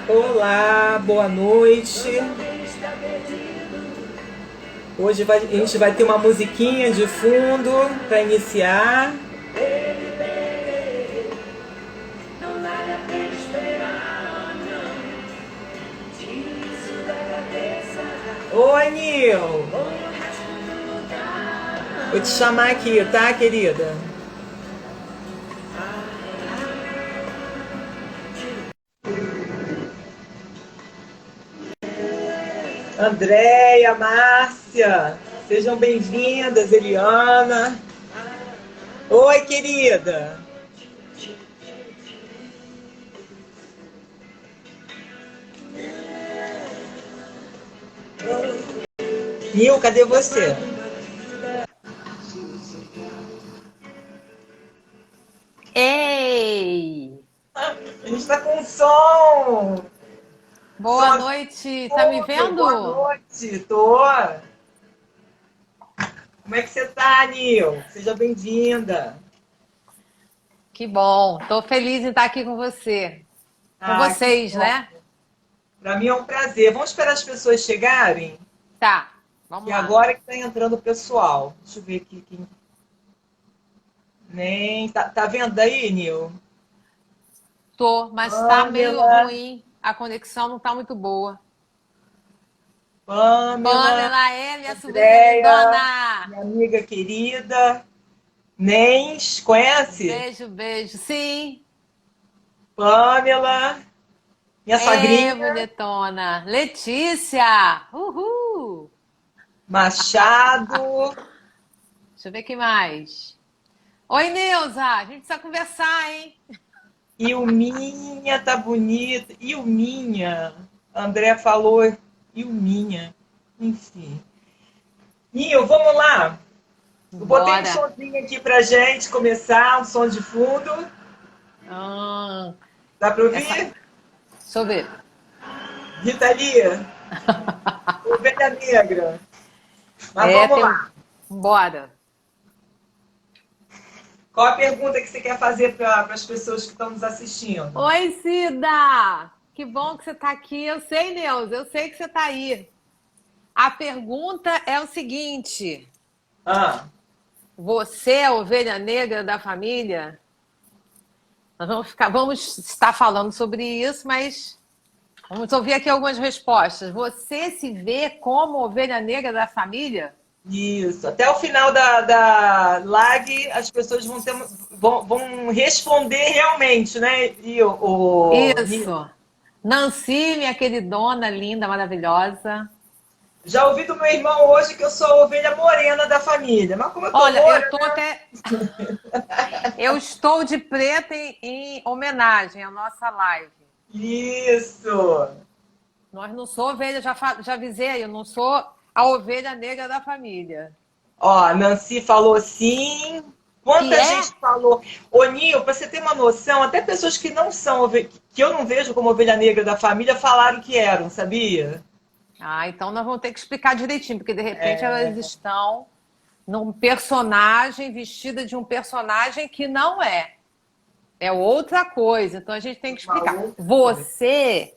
Olá, boa noite. Hoje a gente vai ter uma musiquinha de fundo para iniciar. Oi, Nil. Vou te chamar aqui, tá, querida? Andréia, Márcia, sejam bem-vindas, Eliana. Oi, querida. Nil, cadê você? Ei! A gente tá com som. Boa noite, tá me Boa vendo? noite, tô. Como é que você tá, Nil? Seja bem-vinda. Que bom, tô feliz em estar aqui com você. Com Ah, que vocês, bom. né? Para mim é um prazer. Vamos esperar as pessoas chegarem? Tá, E vamos lá. agora que está entrando o pessoal. Deixa eu ver aqui. Nem... Tá vendo aí, Nil? Tô, mas tá meio Pamela, ruim. A conexão não tá muito boa. Pamela, Pamela é minha sobrinha Andréia, lindona! minha amiga querida. Nens, conhece? Beijo, beijo. Sim, Pamela, minha é sogrinha, bonitona. Letícia! Uhul! Machado. Deixa eu ver quem mais. Oi, Neuza! A gente precisa conversar, hein? Ilminha tá bonita. Ilminha. André falou Ilminha. Enfim. Nil, vamos lá. Eu botei um Bora! sonzinho aqui pra gente começar, um som de fundo. Ah, Dá pra essa... ouvir? Deixa eu ver. Rita Lee, Ovelha Negra. Mas É, vamos tem. lá. Bora. Qual a pergunta que você quer fazer para as pessoas que estão nos assistindo? Oi, Cida! Que bom que você está aqui. Eu sei, Neuza, eu sei que você está aí. A pergunta é o seguinte: Ah, você é a ovelha negra da família? Nós vamos estar falando sobre isso, mas vamos ouvir aqui algumas respostas. Você se vê como ovelha negra da família? isso. Até o final da live, as pessoas vão responder realmente, né? Nil? Isso. Nancy, minha queridona, linda, maravilhosa. Já ouvi do meu irmão hoje que eu sou a ovelha morena da família. Mas como eu tô Olha, eu loura, tô até. Eu estou de preta em homenagem à nossa live. isso. Nós não somos ovelha, já avisei, eu não sou a ovelha negra da família. Ó, Nancy falou sim. Que Quanta é? gente falou. Ô, Nil, para você ter uma noção, até pessoas que não são, que eu não vejo como ovelha negra da família, falaram que eram, sabia? Ah, então nós vamos ter que explicar direitinho, porque de repente elas estão num personagem, vestida de um personagem que não é. É outra coisa. Então a gente tem que Uma explicar. outra coisa.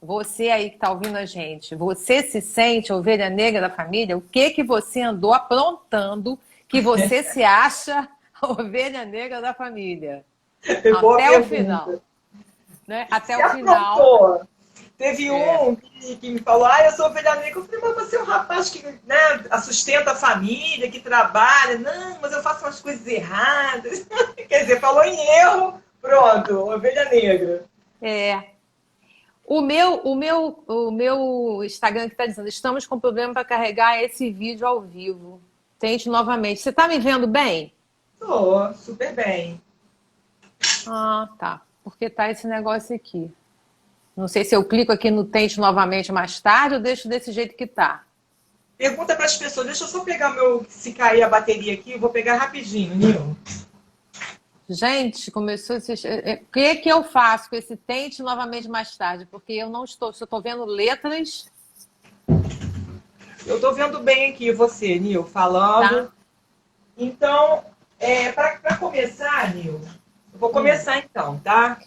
Você aí que está ouvindo a gente, você se sente ovelha negra da família? O que que você andou aprontando que você se acha a ovelha negra da família? Boa Até o final, pergunta. né? Até Se o final. aprontou. Teve É. um que me falou, ah, eu sou ovelha negra. Eu falei, mas você é um rapaz que, né, sustenta a família, que trabalha. Não, mas eu faço umas coisas erradas. Quer dizer, falou em erro, pronto, ovelha negra. É. O meu Instagram que está dizendo, estamos com problema para carregar esse vídeo ao vivo. Tente novamente. Você está me vendo bem? Tô, super bem. Ah, tá. Porque tá esse negócio aqui. Não sei se eu clico aqui no tente novamente mais tarde ou deixo desse jeito que tá. Pergunta para as pessoas. Deixa eu só pegar meu. Se cair a bateria aqui, eu vou pegar rapidinho, Nil. Gente, começou esse. O que que eu faço com esse tente novamente mais tarde? Porque eu não estou. Se eu estou vendo letras, Eu estou vendo bem aqui você, Nil, falando. tá? Então, para começar, Nil, eu vou Hum, começar então, tá?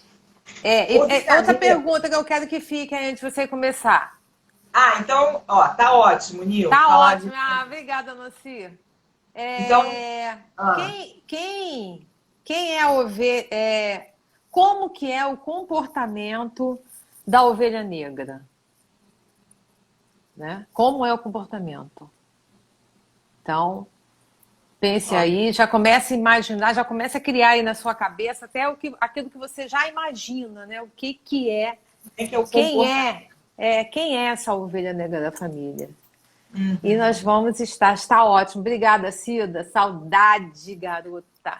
Outra Ovelha negra. pergunta que eu quero que fique antes de você começar. Ah, então, ó, tá ótimo, Nil. Tá Falar ótimo. de... Ah, obrigada, Nancy. Então, É, ah, quem é a ovelha? Como que é o comportamento da ovelha negra? Né? Como é o comportamento? Então, pense ó, aí, já comece a imaginar, já comece a criar aí na sua cabeça até aquilo que você já imagina, né? O que é, tem que é o quem comportamento. quem é essa ovelha negra da família? E Uhum. nós vamos está ótimo. Obrigada, Cida. Saudade, garota.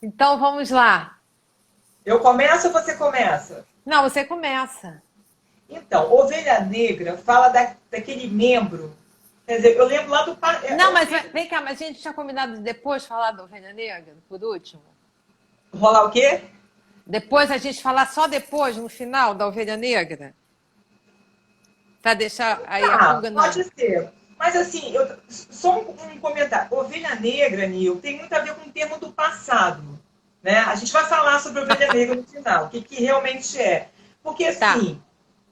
Então vamos lá. Eu começo ou você começa? Não, você começa. Então, ovelha negra fala daquele membro. Quer dizer, eu lembro lá do. Não, mas Ovelha, vem cá, mas a gente tinha combinado de depois falar da ovelha negra, por último. rolar o quê? Depois a gente falar só depois, no final, da ovelha negra, para deixar aí a Tá, pulga pode na. ser. Mas assim, só um comentário. Ovelha negra, Nil, tem muito a ver com o termo do passado. Né? A gente vai falar sobre ovelha negra no final, o que realmente é. Porque Tá. assim,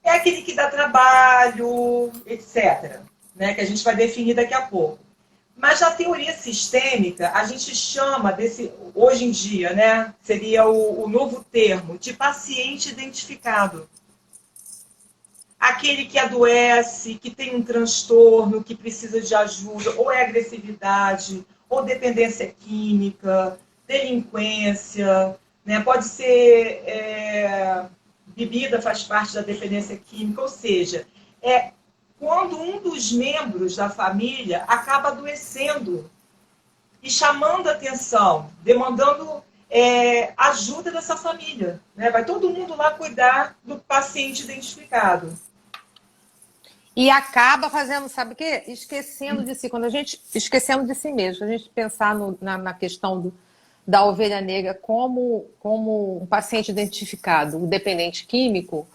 é aquele que dá trabalho, etc. Né? Que a gente vai definir daqui a pouco. Mas na teoria sistêmica, a gente chama desse, hoje em dia, né? Seria o novo termo de paciente identificado. Aquele que adoece, que tem um transtorno, que precisa de ajuda, ou é agressividade, ou dependência química, delinquência, né? Pode ser bebida faz parte da dependência química, ou seja, é quando um dos membros da família acaba adoecendo e chamando atenção, demandando ajuda dessa família. Né? Vai todo mundo lá cuidar do paciente identificado. E acaba fazendo, sabe o quê? Esquecendo de si. Quando a gente esquecendo de si mesmo, a gente pensar na questão da ovelha negra como um paciente identificado, um dependente químico,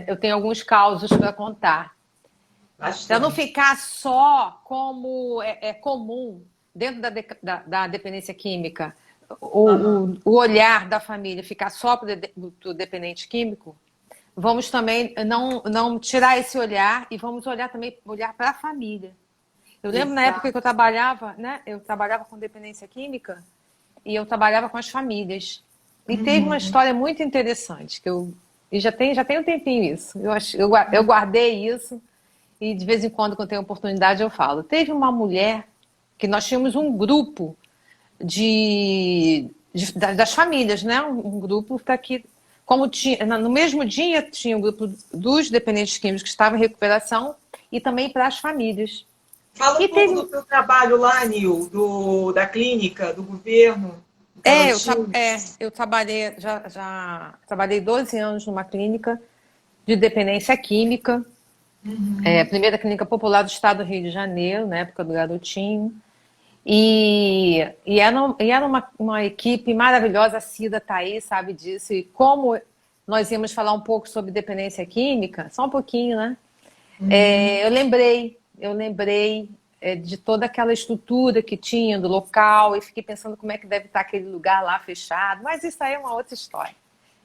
eu tenho alguns causos para contar. Para não Bastante. ficar só como é comum dentro da dependência química, Uhum. o olhar da família ficar só para o dependente químico, vamos também não tirar esse olhar e vamos olhar também para a família. Eu lembro na época que eu Exato. trabalhava, né? Eu trabalhava com dependência química e eu trabalhava com as famílias. E teve uma Uhum. história muito interessante que e já tem um tempinho isso. Eu guardei isso e de vez em quando eu tenho oportunidade eu falo. Teve uma mulher que nós tínhamos um grupo das famílias, né? Um grupo para que, como tinha, no mesmo dia tinha um grupo dos dependentes químicos que estavam em recuperação e também para as famílias. Fala um E pouco teve, do teu trabalho lá, Nil, da clínica, do governo, em Garotinho. eu trabalhei, já trabalhei 12 anos numa clínica de dependência química, Uhum. primeira clínica popular do estado do Rio de Janeiro, na época do Garotinho. E era uma equipe maravilhosa, a Cida está aí, sabe disso. E como nós íamos falar um pouco sobre dependência química, só um pouquinho, né? Uhum. Eu lembrei de toda aquela estrutura que tinha do local e fiquei pensando como é que deve estar aquele lugar lá fechado. Mas isso aí é uma outra história.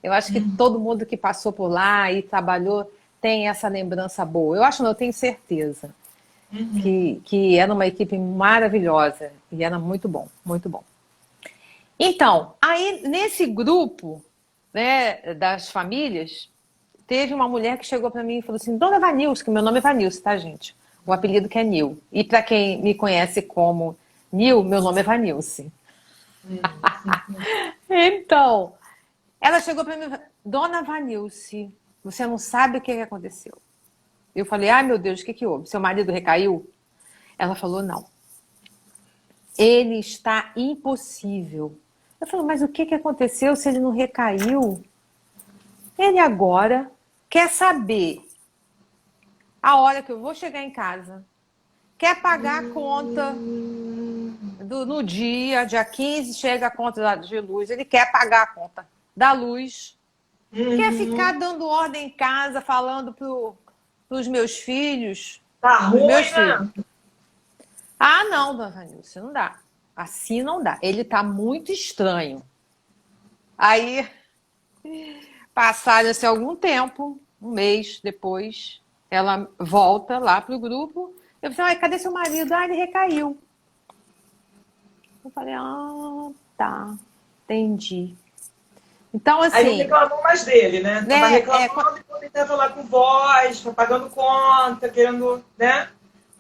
Eu acho que Uhum. todo mundo que passou por lá e trabalhou tem essa lembrança boa. Eu acho, não, eu tenho certeza Uhum. que era uma equipe maravilhosa e era muito bom, muito bom. Então, aí nesse grupo, né, das famílias, teve uma mulher que chegou para mim e falou assim: Dona Vanilce, que meu nome é Vanilce, tá, gente? O apelido que é Nil. E para quem me conhece como Nil, meu nome é Vanilce. Uhum. Então, ela chegou para mim e falou: Dona Vanilce, você não sabe o que aconteceu. Eu falei: ai meu Deus, o que houve? Seu marido recaiu? Ela falou: não. Ele está impossível. Eu falei: mas o que aconteceu se ele não recaiu? Ele agora quer saber a hora que eu vou chegar em casa, quer pagar a conta no dia 15, chega a conta de luz, ele quer pagar a conta da luz, quer ficar Uhum. dando ordem em casa, falando para os meus filhos, Tá para os ruim, meus filhos. né? Ah, não, dona Vanilce, não dá. Assim não dá. Ele está muito estranho. Aí Passaram-se algum tempo, um mês depois, ela volta lá pro grupo. Eu falei, cadê seu marido? Ah, ele recaiu. Eu falei, tá, entendi. Então, Aí não assim, reclamou mais dele, né? Tava né, reclamando quando ele tava lá com voz, pagando conta, querendo, né,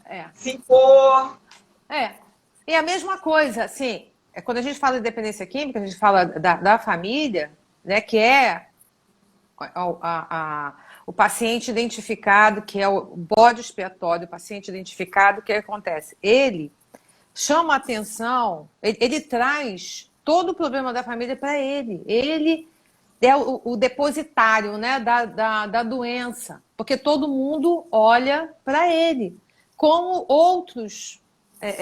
é, se impor. é. E a mesma coisa, assim, quando a gente fala de dependência química, a gente fala da família, né, que é o paciente identificado, que é o bode expiatório, o paciente identificado, o que acontece? Ele chama a atenção, ele traz todo o problema da família para ele. Ele é o depositário, né, da doença, porque todo mundo olha para ele, como outros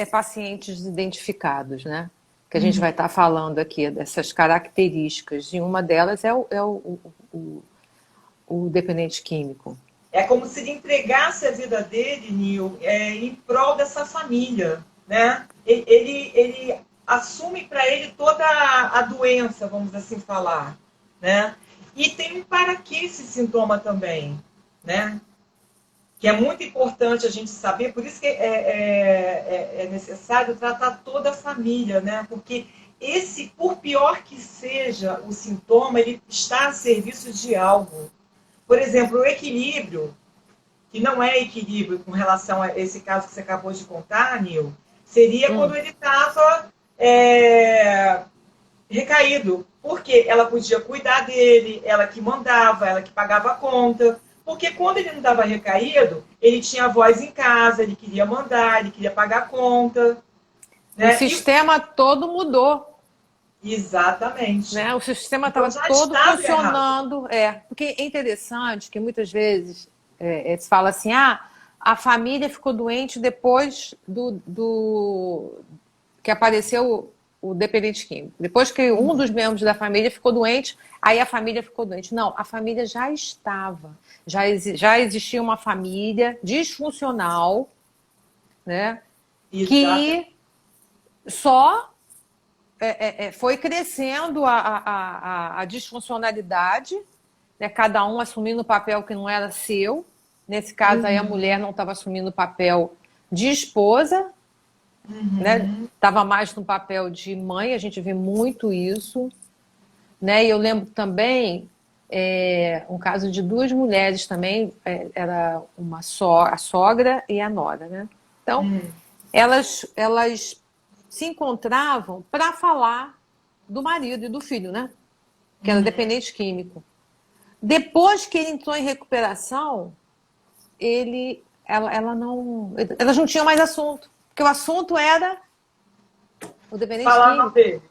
pacientes identificados, né? Que a gente vai estar falando aqui, dessas características, e uma delas é o dependente químico. É como se ele entregasse a vida dele, Nil, em prol dessa família, né? Ele assume para ele toda a doença, vamos assim falar, né? E tem um para que esse sintoma também, né? Que é muito importante a gente saber, por isso que é necessário tratar toda a família, né? Porque esse, por pior que seja o sintoma, ele está a serviço de algo. Por exemplo, o equilíbrio, que não é equilíbrio com relação a esse caso que você acabou de contar, Nil, seria quando ele estava recaído. Porque ela podia cuidar dele, ela que mandava, ela que pagava a conta. Porque quando ele não estava recaído, ele tinha a voz em casa, ele queria mandar, ele queria pagar a conta. O Né? sistema todo mudou. Exatamente. Né? O sistema Então, estava todo funcionando. Porque é interessante que muitas vezes se fala assim, a família ficou doente depois que apareceu o dependente químico. Depois que um dos membros da família ficou doente, aí a família ficou doente. Não, a família já estava. Já existia uma família disfuncional, né? Que só foi crescendo a disfuncionalidade, né? Cada um assumindo o papel que não era seu. Nesse caso, aí a mulher não estava assumindo o papel de esposa, né? Estava mais no papel de mãe, a gente vê muito isso. Né? E eu lembro também um caso de duas mulheres também, era a sogra e a nora. Né? Então, elas se encontravam para falar do marido e do filho, né? Que era dependente químico. Depois que ele entrou em recuperação, elas não tinham mais assunto. Porque o assunto era o dependente Falava químico. dele.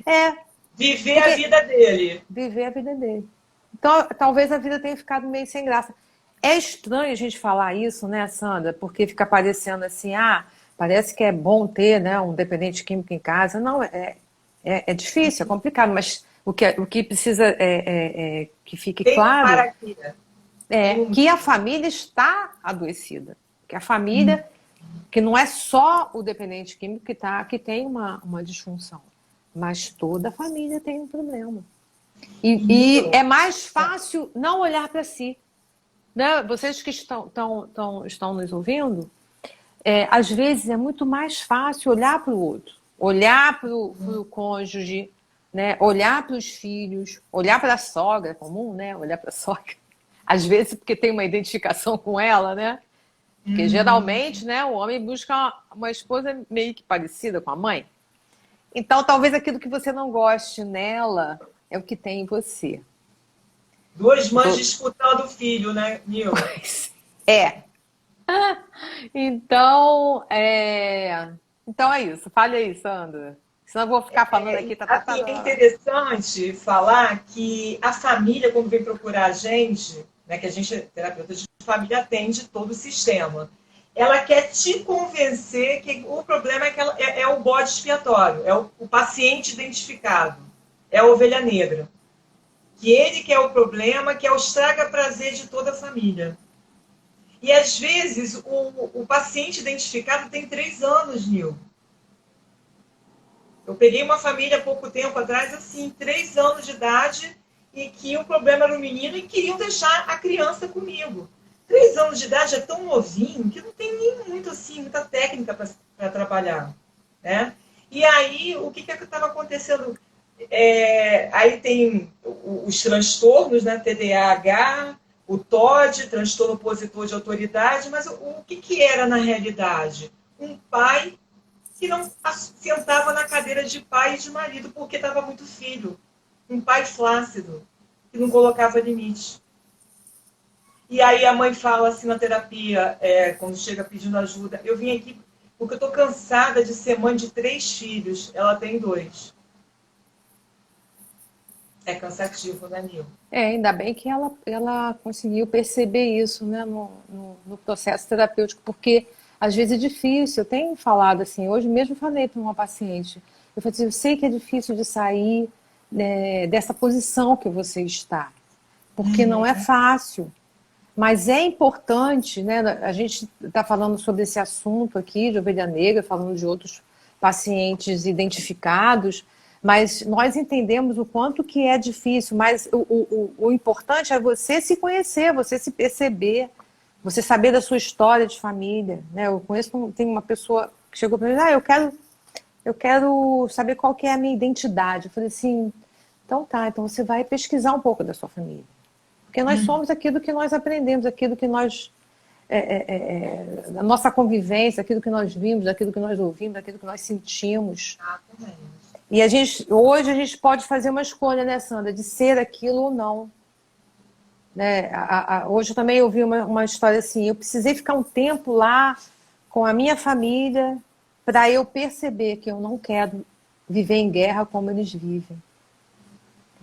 É. Viver a vida dele. Viver a vida dele. Então, talvez a vida tenha ficado meio sem graça. É estranho a gente falar isso, né, Sandra? Porque fica parecendo assim, parece que é bom ter, né, um dependente químico em casa. Não, é difícil, é complicado, mas o que precisa que fique claro que a família está adoecida. Que a família, que não é só o dependente químico que tem uma disfunção, mas toda a família tem um problema. E é mais fácil não olhar para si. Né? Vocês que estão nos ouvindo, às vezes é muito mais fácil olhar para o outro, olhar para o cônjuge, né? Olhar para os filhos, olhar para a sogra, é comum, né? Olhar para a sogra. Às vezes porque tem uma identificação com ela, né? Porque geralmente, né, o homem busca uma esposa meio que parecida com a mãe. Então, talvez aquilo que você não goste nela é o que tem em você. Duas mães disputando o filho, né, Nil? Então, então é isso. Fale aí, Sandra. Senão eu vou ficar falando aqui. É interessante falar que a família, quando vem procurar a gente, né, que a gente, terapeuta de família, atende todo o sistema. Ela quer te convencer que o problema é que é o bode expiatório, é o paciente identificado, é a ovelha negra. Que ele que é o problema, que é o estraga-prazer de toda a família. E às vezes o paciente identificado tem 3 anos, Nil. Eu peguei uma família há pouco tempo atrás, assim, 3 anos de idade, e que o problema era o menino e queriam deixar a criança comigo. 3 anos de idade é tão novinho que não tem nem muito assim, muita técnica para trabalhar, né? E aí, o que estava acontecendo? Aí tem os transtornos, né? TDAH, o TOD, transtorno opositor de autoridade, mas o que era na realidade? Um pai que não sentava na cadeira de pai e de marido porque estava muito filho. Um pai flácido, que não colocava limite. E aí a mãe fala assim na terapia, quando chega pedindo ajuda, eu vim aqui porque eu estou cansada de ser mãe de 3 filhos. Ela tem 2. É cansativo, né, Nil? Ainda bem que ela conseguiu perceber isso, né, no processo terapêutico, porque às vezes é difícil. Eu tenho falado assim, hoje mesmo falei para uma paciente, eu falei assim, eu sei que é difícil de sair, né, dessa posição que você está, porque não é fácil. Mas é importante, né? A gente está falando sobre esse assunto aqui de ovelha negra, falando de outros pacientes identificados, mas nós entendemos o quanto que é difícil, mas o importante é você se conhecer, você se perceber, você saber da sua história de família, né? Eu conheço, tem uma pessoa que chegou para mim, eu quero saber qual que é a minha identidade. Eu falei assim, então tá, então você vai pesquisar um pouco da sua família. Porque nós somos aquilo que nós aprendemos, aquilo que nós. A nossa convivência, aquilo que nós vimos, aquilo que nós ouvimos, aquilo que nós sentimos. E hoje a gente pode fazer uma escolha, né, Sandra, de ser aquilo ou não. Né? Hoje eu também ouvi uma história assim: eu precisei ficar um tempo lá com a minha família para eu perceber que eu não quero viver em guerra como eles vivem.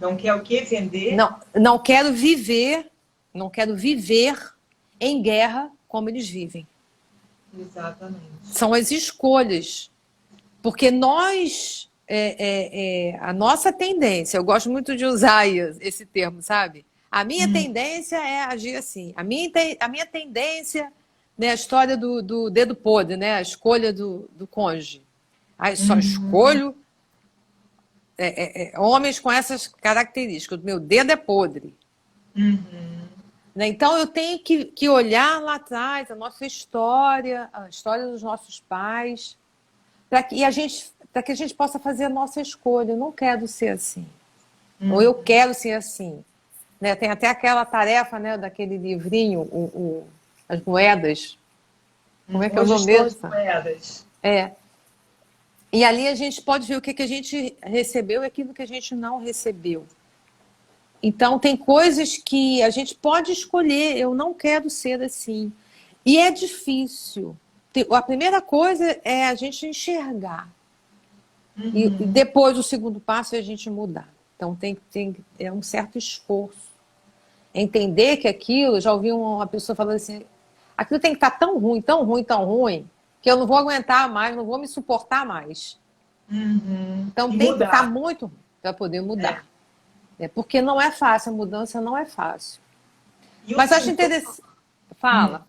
Não quer o quê? Vender? Não quero viver em guerra como eles vivem. Exatamente. São as escolhas. Porque nós, a nossa tendência, eu gosto muito de usar esse termo, sabe? A minha tendência é agir assim. A minha tendência, né, a história do dedo podre, né, a escolha do cônjuge. Aí só escolho homens com essas características. O meu dedo é podre. Né? Então eu tenho que olhar lá atrás a nossa história, a história dos nossos pais, para que a gente possa fazer a nossa escolha. Eu não quero ser assim. Ou eu quero ser assim. Né? Tem até aquela tarefa, né, daquele livrinho, as moedas. Como é que é o nome mesmo? Moedas. E ali a gente pode ver o que a gente recebeu e aquilo que a gente não recebeu. Então, tem coisas que a gente pode escolher. Eu não quero ser assim. E é difícil. A primeira coisa é a gente enxergar. E depois, o segundo passo é a gente mudar. Então, é um certo esforço. Entender que aquilo... Já ouvi uma pessoa falando assim, aquilo tem que estar tão ruim, tão ruim, tão ruim, que eu não vou aguentar mais, não vou me suportar mais. Então, tem que estar muito ruim para poder mudar. Porque não é fácil, a mudança não é fácil. Mas acho interessante... Fala.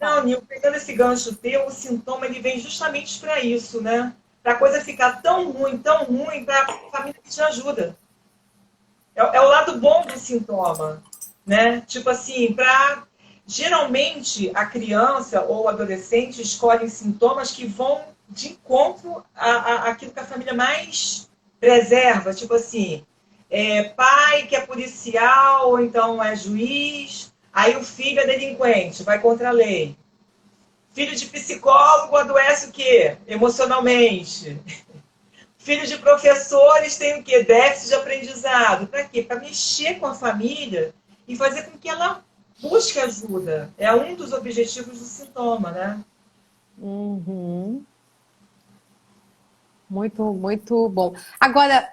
Não, Nil, pegando esse gancho teu, o sintoma ele vem justamente para isso, né? Para a coisa ficar tão ruim, para a família pedir ajuda. É o lado bom do sintoma, né? Tipo assim, geralmente a criança ou o adolescente escolhem sintomas que vão de encontro àquilo que a família mais preserva. Tipo assim, pai que é policial, ou então é juiz, aí o filho é delinquente, vai contra a lei. Filho de psicólogo adoece o quê? Emocionalmente. Filho de professores tem o quê? Déficit de aprendizado. Para quê? Para mexer com a família e fazer com que ela busque ajuda. É um dos objetivos do sintoma, né? Muito, muito bom. Agora,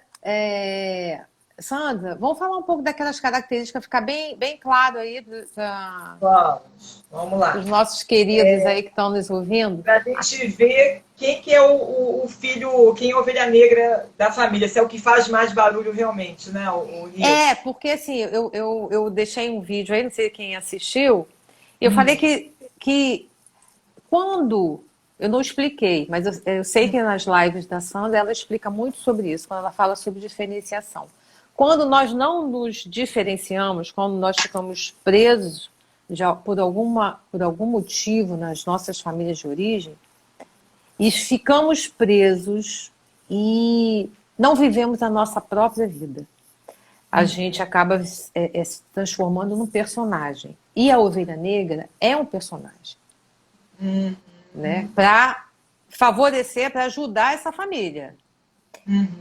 Sandra, vamos falar um pouco daquelas características, ficar bem, bem claro aí Vamos lá. dos nossos queridos aí que estão nos ouvindo. Para a gente ver quem que é o filho, quem é a ovelha negra da família, se é o que faz mais barulho realmente, né? Porque assim, eu deixei um vídeo aí, não sei quem assistiu, eu falei que quando... Eu não expliquei, mas eu sei que nas lives da Sandra ela explica muito sobre isso, quando ela fala sobre diferenciação. Quando nós não nos diferenciamos, quando nós ficamos presos por algum motivo nas nossas famílias de origem, e ficamos presos e não vivemos a nossa própria vida. A gente acaba se transformando num personagem. E a ovelha negra é um personagem. Né? Para favorecer, para ajudar essa família.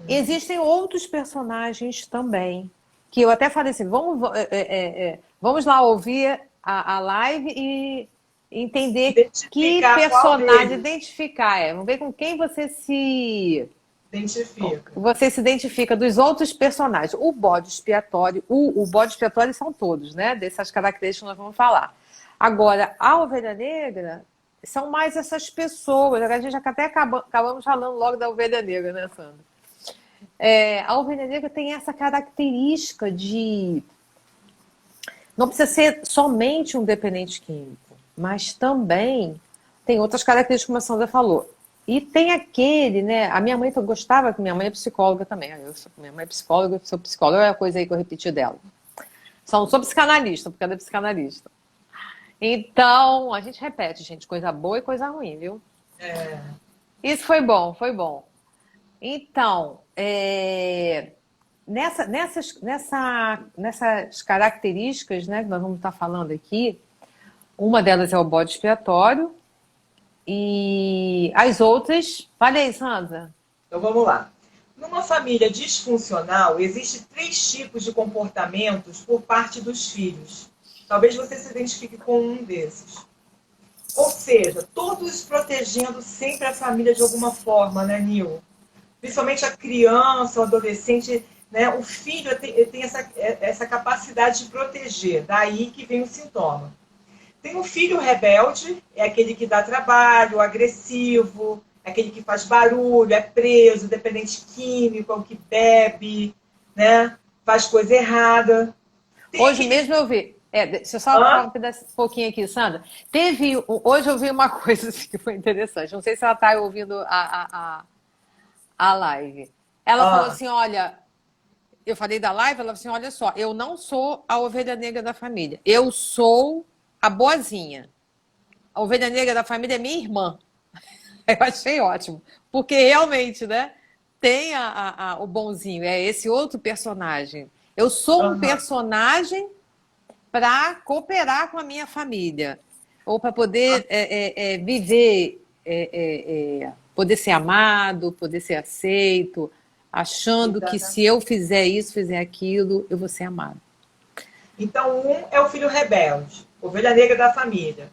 Existem outros personagens também, que eu até falei assim, vamos lá ouvir a live e entender que personagem identificar. Vamos ver com quem você se identifica dos outros personagens. O bode expiatório, o bode expiatório são todos, né? Dessas características que nós vamos falar. Agora, a ovelha negra são mais essas pessoas. A gente até acabamos falando logo da ovelha negra, né, Sandra? A ovelha negra tem essa característica de... Não precisa ser somente um dependente químico, mas também tem outras características, como a Sandra falou. E tem aquele, né? A minha mãe gostava, que minha mãe é psicóloga também. Minha mãe é psicóloga, eu sou psicóloga, é a coisa aí que eu repeti dela. Só não sou psicanalista, porque ela é psicanalista. Então, a gente repete, gente, coisa boa e coisa ruim, viu? Isso foi bom, foi bom. Então, nessas características, né, que nós vamos estar falando aqui, uma delas é o bode expiatório e as outras... Fala aí, Sandra. Então, vamos lá. Numa família disfuncional, existem 3 tipos de comportamentos por parte dos filhos. Talvez você se identifique com um desses. Ou seja, todos protegendo sempre a família de alguma forma, né, Nil? Principalmente a criança, o adolescente, né? O filho tem essa capacidade de proteger. Daí que vem o sintoma. Tem o filho rebelde, é aquele que dá trabalho, agressivo, é aquele que faz barulho, é preso, dependente químico, é o que bebe, né? Faz coisa errada. Hoje mesmo eu vi. Deixa eu só falar um pouquinho aqui, Sandra. Hoje eu vi uma coisa assim, que foi interessante. Não sei se ela está ouvindo a live. Ela falou assim, olha... Eu falei da live, ela falou assim, olha só, eu não sou a ovelha negra da família. Eu sou a boazinha. A ovelha negra da família é minha irmã. Eu achei ótimo. Porque realmente, né? Tem o bonzinho. É esse outro personagem. Eu sou um personagem para cooperar com a minha família. Ou para poder viver, poder ser amado, poder ser aceito, achando que se eu fizer isso, fizer aquilo, eu vou ser amado. Então, um é o filho rebelde, ovelha negra da família.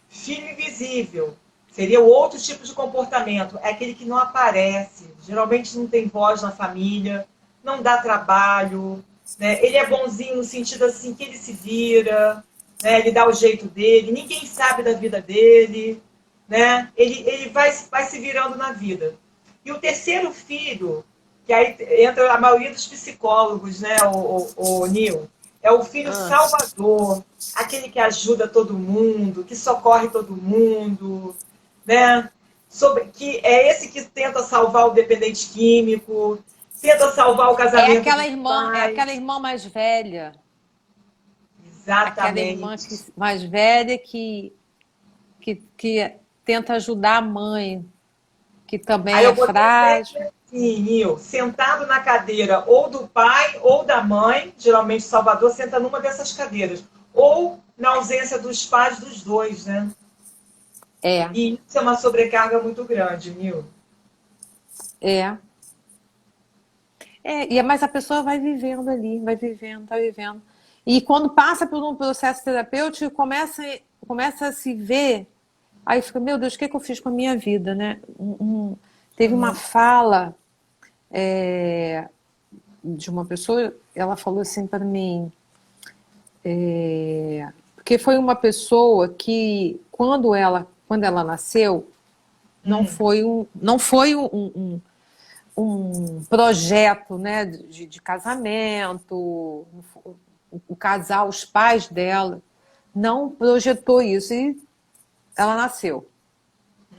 Filho invisível seria o outro tipo de comportamento, é aquele que não aparece, geralmente não tem voz na família, não dá trabalho, né? Ele é bonzinho no sentido assim que ele se vira, né? Ele dá o jeito dele, ninguém sabe da vida dele, né? Ele vai se virando na vida. E o terceiro filho, que aí entra a maioria dos psicólogos, né, o Nil, é o filho salvador, aquele que ajuda todo mundo, que socorre todo mundo, né? Que é esse que tenta salvar o dependente químico, tenta salvar o casamento. É aquela irmã mais velha. Exatamente. Aquela irmã mais velha que tenta ajudar a mãe, que também é frágil. Sim, Nil, sentado na cadeira ou do pai ou da mãe, geralmente Salvador senta numa dessas cadeiras, ou na ausência dos pais, dos dois, né? E isso é uma sobrecarga muito grande, Nil. Mas a pessoa vai vivendo ali, vai vivendo. E quando passa por um processo terapêutico, começa a se ver, aí fica, meu Deus, o que eu fiz com a minha vida, né? Teve uma fala de uma pessoa, ela falou assim para mim, porque foi uma pessoa que, quando ela nasceu, não foi um projeto, né, de casamento, o casal, os pais dela, não projetou isso, e ela nasceu.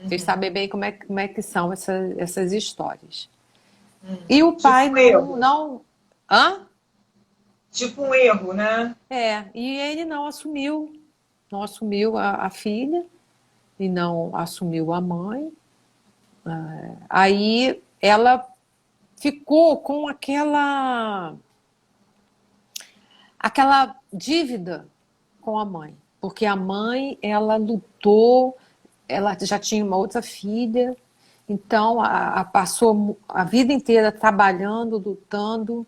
Vocês sabem bem como é que são essas histórias. E o pai não... Hã? Tipo um erro, né? E ele não assumiu a filha e não assumiu a mãe. Aí ela ficou com aquela dívida com a mãe, porque a mãe, ela lutou, ela já tinha uma outra filha, então passou a vida inteira trabalhando, lutando,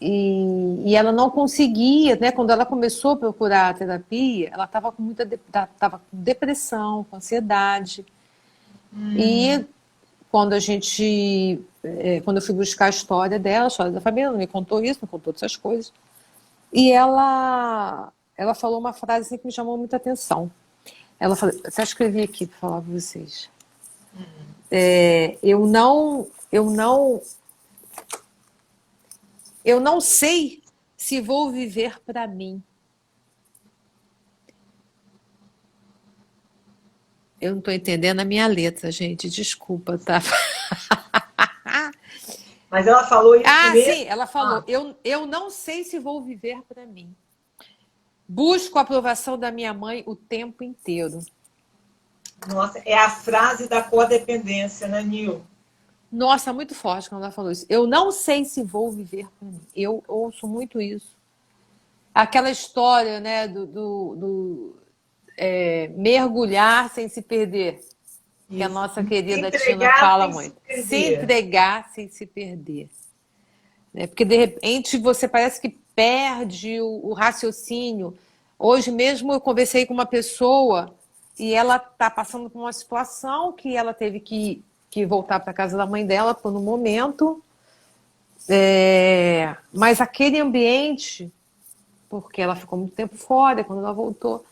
e ela não conseguia, né? Quando ela começou a procurar a terapia, ela estava com tava com depressão, com ansiedade, e quando eu fui buscar a história dela, a história da família, ela não me contou isso, não contou essas coisas. E ela falou uma frase assim que me chamou muita atenção. Ela falou, até escrevi aqui para falar para vocês. Eu não sei se vou viver para mim. Eu não estou entendendo a minha letra, gente. Desculpa, tá? Mas ela falou isso mesmo? Sim, ela falou. Eu não sei se vou viver para mim. Busco a aprovação da minha mãe o tempo inteiro. Nossa, é a frase da codependência, né, Nil? Nossa, muito forte quando ela falou isso. Eu não sei se vou viver para mim. Eu ouço muito isso. Aquela história, né, mergulhar sem se perder, que a Isso. nossa Se querida Tina entregar fala sem se muito. Se perder. entregar sem se perder. Né? Porque, de repente, você parece que perde o raciocínio. Hoje mesmo eu conversei com uma pessoa e ela está passando por uma situação que ela teve que voltar para a casa da mãe dela por um momento. Mas aquele ambiente, porque ela ficou muito tempo fora, quando ela voltou,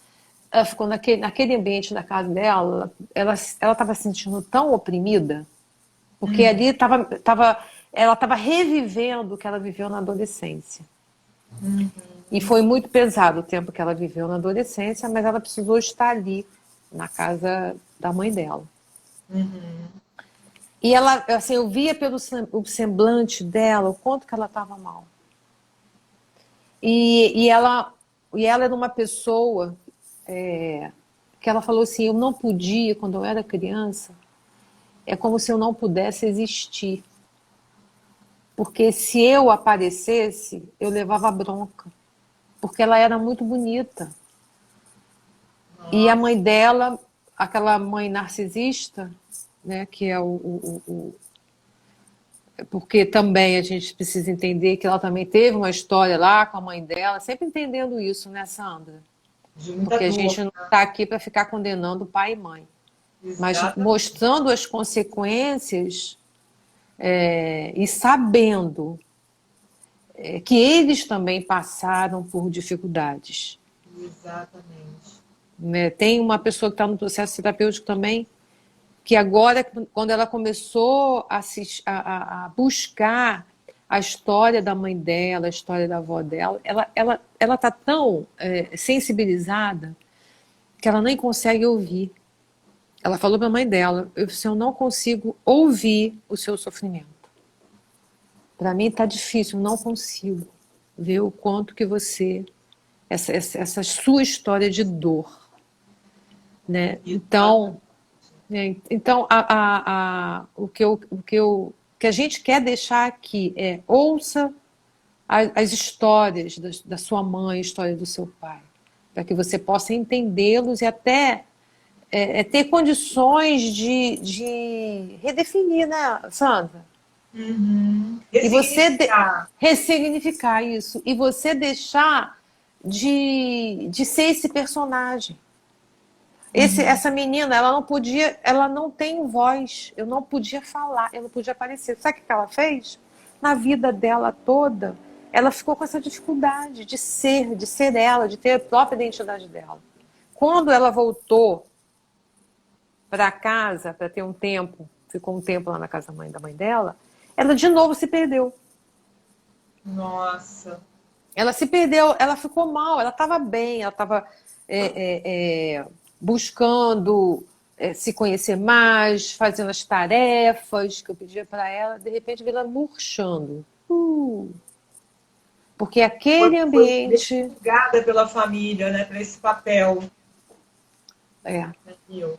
ela ficou naquele ambiente da casa dela, ela estava se sentindo tão oprimida, porque ali ela estava revivendo o que ela viveu na adolescência. E foi muito pesado o tempo que ela viveu na adolescência, mas ela precisou estar ali, na casa da mãe dela. E ela, assim, eu via pelo o semblante dela o quanto que ela estava mal. E ela era uma pessoa que ela falou assim, eu não podia, quando eu era criança, é como se eu não pudesse existir. Porque se eu aparecesse, eu levava bronca. Porque ela era muito bonita. E a mãe dela, aquela mãe narcisista, né, que é porque também a gente precisa entender que ela também teve uma história lá com a mãe dela, sempre entendendo isso, né, Sandra? De muita Porque a dor. gente não está aqui para ficar condenando pai e mãe, mas Exatamente. mostrando as consequências e sabendo que eles também passaram por dificuldades. Exatamente. Né? Tem uma pessoa que está no processo terapêutico também, que agora, quando ela começou a buscar a história da mãe dela, a história da avó dela, ela está tão sensibilizada que ela nem consegue ouvir. Ela falou para a mãe dela, eu não consigo ouvir o seu sofrimento. Para mim está difícil, não consigo ver o quanto que você, essa sua história de dor. Né? Então, o que a gente quer deixar aqui é ouça as histórias da sua mãe, a história do seu pai, para que você possa entendê-los e até ter condições de redefinir, né, Sandra? E você Ressignificar. ressignificar isso. E você deixar de ser esse personagem. Essa menina, ela não tem voz, eu não podia falar, eu não podia aparecer. Sabe o que ela fez? Na vida dela toda, ela ficou com essa dificuldade de ser ela, de ter a própria identidade dela. Quando ela voltou para casa, para ter um tempo, ficou um tempo lá na casa da mãe dela, ela de novo se perdeu. Nossa. Ela se perdeu, ela ficou mal, ela estava bem, ela estava buscando se conhecer mais, fazendo as tarefas que eu pedia para ela, de repente vi ela murchando. Porque aquele Foi ambiente... julgada pela família, né, para esse papel. É, Entendeu?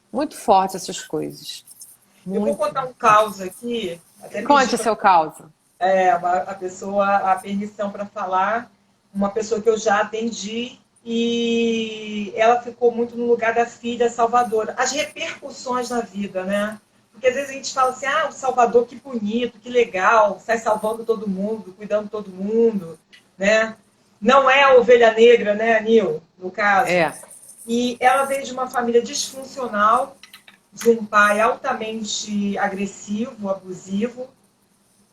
muito forte essas coisas. Eu vou Muito. contar um caos aqui, até Conte pedir o seu caso. a pessoa a permissão para falar, uma pessoa que eu já atendi e ela ficou muito no lugar da filha salvadora. As repercussões na vida, né? Porque às vezes a gente fala assim, ah, o Salvador, que bonito, que legal, sai salvando todo mundo, cuidando de todo mundo, né? Não é a ovelha negra, né, Nil, no caso. É. E ela veio de uma família disfuncional, de um pai altamente agressivo, abusivo,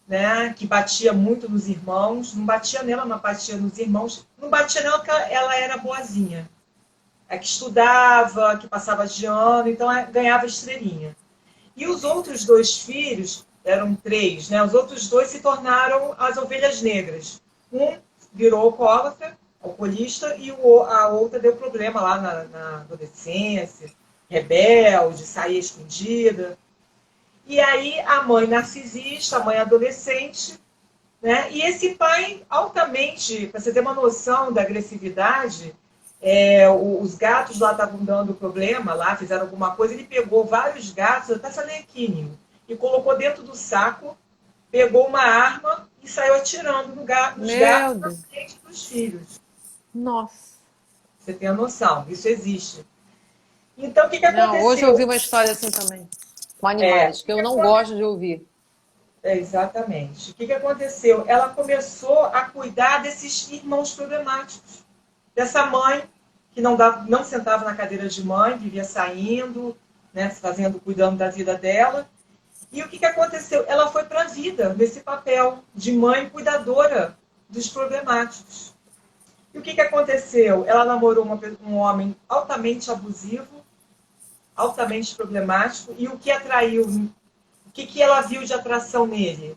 né, que batia muito nos irmãos, não batia nela, mas batia nos irmãos, não batia nela porque ela era boazinha, é que estudava, que passava de ano, então ganhava estrelinha. E os outros dois filhos, eram três, né, os outros dois se tornaram as ovelhas negras. Um virou alcoólatra, alcoolista, e a outra deu problema lá na adolescência, rebelde, saía escondida. E aí a mãe narcisista, a mãe adolescente, né? E esse pai altamente, para você ter uma noção da agressividade, os gatos lá estavam dando problema, lá fizeram alguma coisa, ele pegou vários gatos, até falei aqui, Ninho, e colocou dentro do saco, pegou uma arma e saiu atirando nos Meu gatos na Deus. frente dos filhos. Nossa. Você tem a noção, isso existe. Então, o que Não, hoje eu aconteceu? ouvi uma história assim também. Com animais, O que que eu não aconteceu? gosto de ouvir. Exatamente. O que aconteceu? Ela começou a cuidar desses irmãos problemáticos. Dessa mãe que não sentava na cadeira de mãe, vivia saindo, né, fazendo, cuidando da vida dela. E o que aconteceu? Ela foi para a vida nesse papel de mãe cuidadora dos problemáticos. E o que aconteceu? Ela namorou um homem altamente abusivo, altamente problemático, e o que atraiu, o que ela viu de atração nele?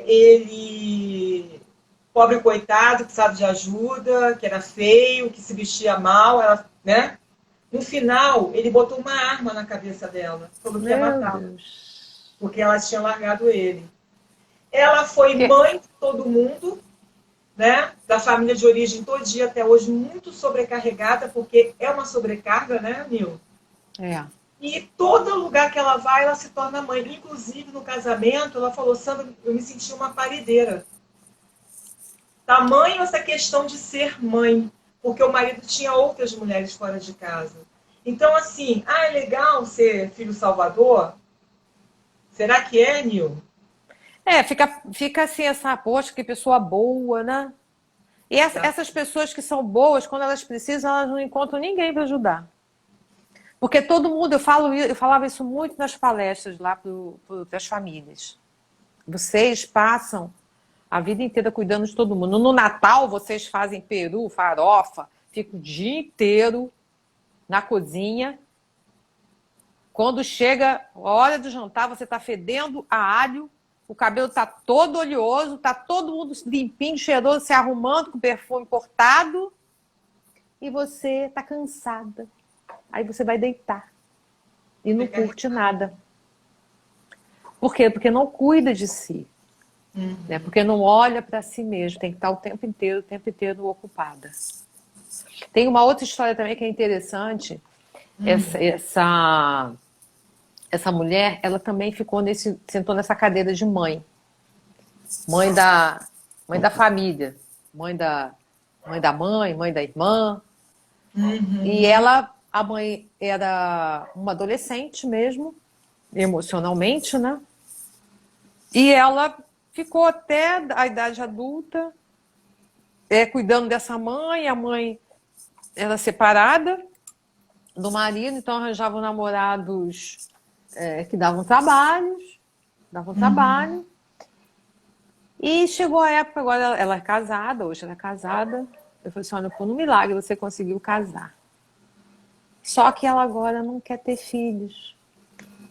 Ele, pobre coitado, que sabe de ajuda, que era feio, que se vestia mal, ela, né? No final, ele botou uma arma na cabeça dela, falou que ia Meu matá-la, Deus. porque ela tinha largado ele. Ela foi Que... mãe de todo mundo, né? Da família de origem todinha até hoje, muito sobrecarregada, porque é uma sobrecarga, né, Nil? É. E todo lugar que ela vai, ela se torna mãe. Inclusive, no casamento, ela falou, Sandra, eu me senti uma parideira. Tamanho essa questão de ser mãe, porque o marido tinha outras mulheres fora de casa. Então, assim, é legal ser filho salvador? Será que é, Nil? É, fica assim essa, poxa, que pessoa boa, né? E essas pessoas que são boas, quando elas precisam, elas não encontram ninguém para ajudar. Porque todo mundo, eu falava isso muito nas palestras lá para as famílias. Vocês passam a vida inteira cuidando de todo mundo. No Natal, vocês fazem peru, farofa, ficam o dia inteiro na cozinha. Quando chega a hora do jantar, você está fedendo a alho, o cabelo está todo oleoso, está todo mundo limpinho, cheiroso, se arrumando com perfume importado, e você está cansada. Aí você vai deitar e não curte nada. Por quê? Porque não cuida de si. Né? Porque não olha para si mesmo. Tem que estar o tempo inteiro ocupada. Tem uma outra história também que é interessante. Essa mulher, ela também sentou nessa cadeira de mãe. Mãe da família. Mãe da mãe, mãe da irmã. E a mãe era uma adolescente mesmo, emocionalmente, né? E ela ficou até a idade adulta, cuidando dessa mãe. A mãe era separada do marido, então arranjavam namorados que davam trabalho. E chegou a época, agora ela é casada, hoje ela é casada. Eu falei assim, olha, por um milagre você conseguiu casar. Só que ela agora não quer ter filhos.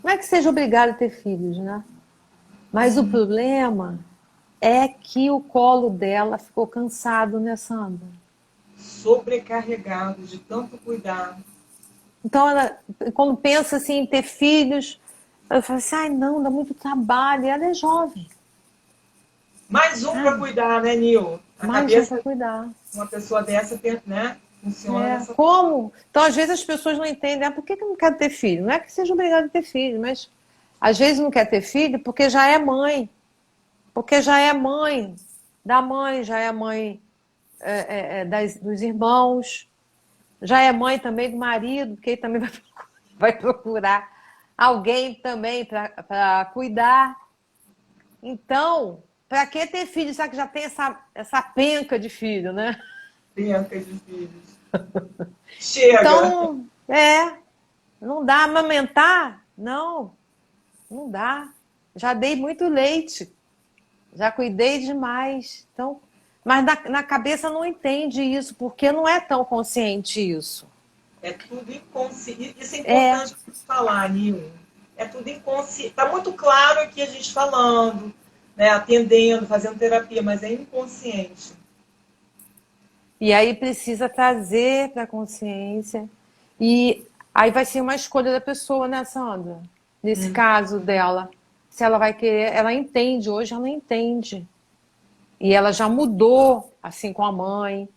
Não é que seja obrigada a ter filhos, né? Mas o problema é que o colo dela ficou cansado, né, Sandra? Sobrecarregado de tanto cuidado. Então, ela, quando pensa assim, em ter filhos, ela fala assim, ai não, dá muito trabalho. E ela é jovem. Mais um para cuidar, né, Nil? A mais um para cuidar. uma pessoa dessa, né, funciona dessa Como? Então, às vezes as pessoas não entendem, por que eu não quero ter filho? Não é que seja obrigada a ter filho, mas às vezes não quer ter filho porque já é mãe. Porque já é mãe da mãe, já é mãe dos irmãos, já é mãe também do marido, porque ele também vai procurar alguém também para cuidar. Então, para que ter filho? Será que já tem essa penca de filho, né? penca de filhos. Chega! Então, não dá amamentar? Não dá. Já dei muito leite, já cuidei demais. Então, mas na cabeça não entende isso, porque não é tão consciente isso. É tudo inconsciente. Isso é importante falar, Nil. É tudo inconsciente. Está muito claro aqui a gente falando, né, atendendo, fazendo terapia, mas é inconsciente. E aí precisa trazer para a consciência. E aí vai ser uma escolha da pessoa, né, Sandra? Nesse caso dela. Se ela vai querer, ela entende, hoje ela entende. E ela já mudou, assim, com a mãe.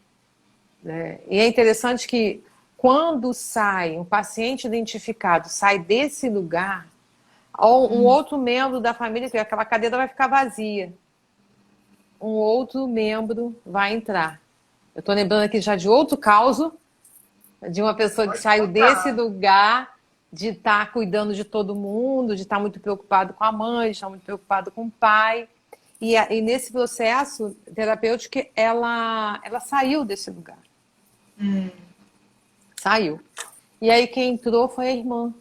Né? E é interessante que quando sai um paciente identificado, sai desse lugar, ou um outro membro da família, que aquela cadeira vai ficar vazia. Um outro membro vai entrar. Eu estou lembrando aqui já de outro caso, de uma pessoa que saiu desse lugar, de estar cuidando de todo mundo, de estar muito preocupado com a mãe, de estar muito preocupado com o pai. E nesse processo terapêutico, ela saiu desse lugar. Saiu. E aí quem entrou foi a irmã.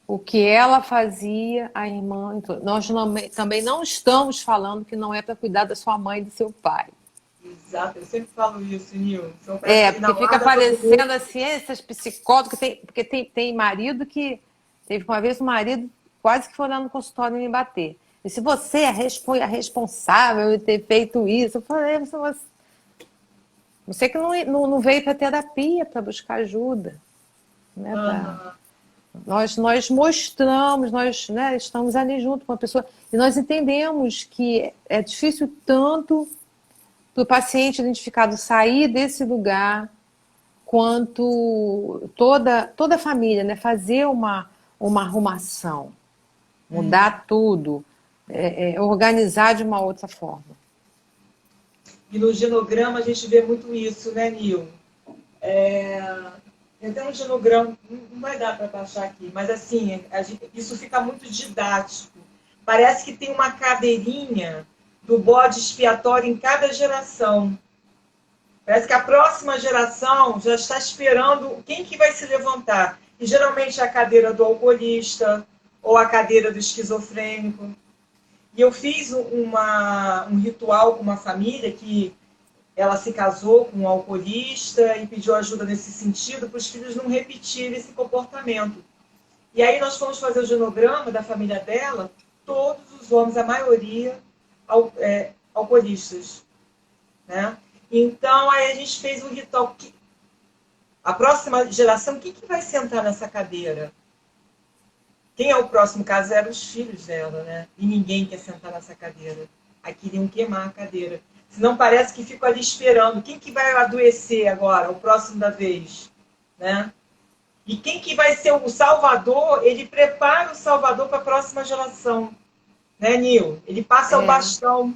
O que ela fazia, a irmã entrou. Nós também não estamos falando que não é para cuidar da sua mãe e do seu pai. Exato, eu sempre falo isso, Nil. Porque fica parecendo assim, essas psicólogas, porque tem marido que... Teve uma vez um marido quase que foi lá no consultório me bater. E se você foi a responsável de ter feito isso, eu falei, você que não veio para terapia para buscar ajuda. Né, Nós mostramos, nós, né, estamos ali junto com a pessoa e nós entendemos que é difícil tanto para o paciente identificado sair desse lugar quanto toda a família, né, fazer uma arrumação, mudar tudo, organizar de uma outra forma. E no genograma a gente vê muito isso, né, Nil? Tem um genograma, não vai dar para baixar aqui, mas assim, isso fica muito didático. Parece que tem uma cadeirinha do bode expiatório em cada geração. Parece que a próxima geração já está esperando quem que vai se levantar. E geralmente é a cadeira do alcoolista ou a cadeira do esquizofrênico. E eu fiz um ritual com uma família que ela se casou com um alcoolista e pediu ajuda nesse sentido para os filhos não repetirem esse comportamento. E aí nós fomos fazer o genograma da família dela, todos os homens, a maioria, alcoolistas. Né? Então, aí a gente fez um ritual. A próxima geração, quem que vai sentar nessa cadeira? Quem é o próximo caso? Eram os filhos dela, né? E ninguém quer sentar nessa cadeira. Aí queriam queimar a cadeira. Senão parece que ficam ali esperando. Quem que vai adoecer agora, o próximo da vez? Né? E quem que vai ser o salvador, ele prepara o salvador para a próxima geração. Né, Nil? Ele passa o bastão.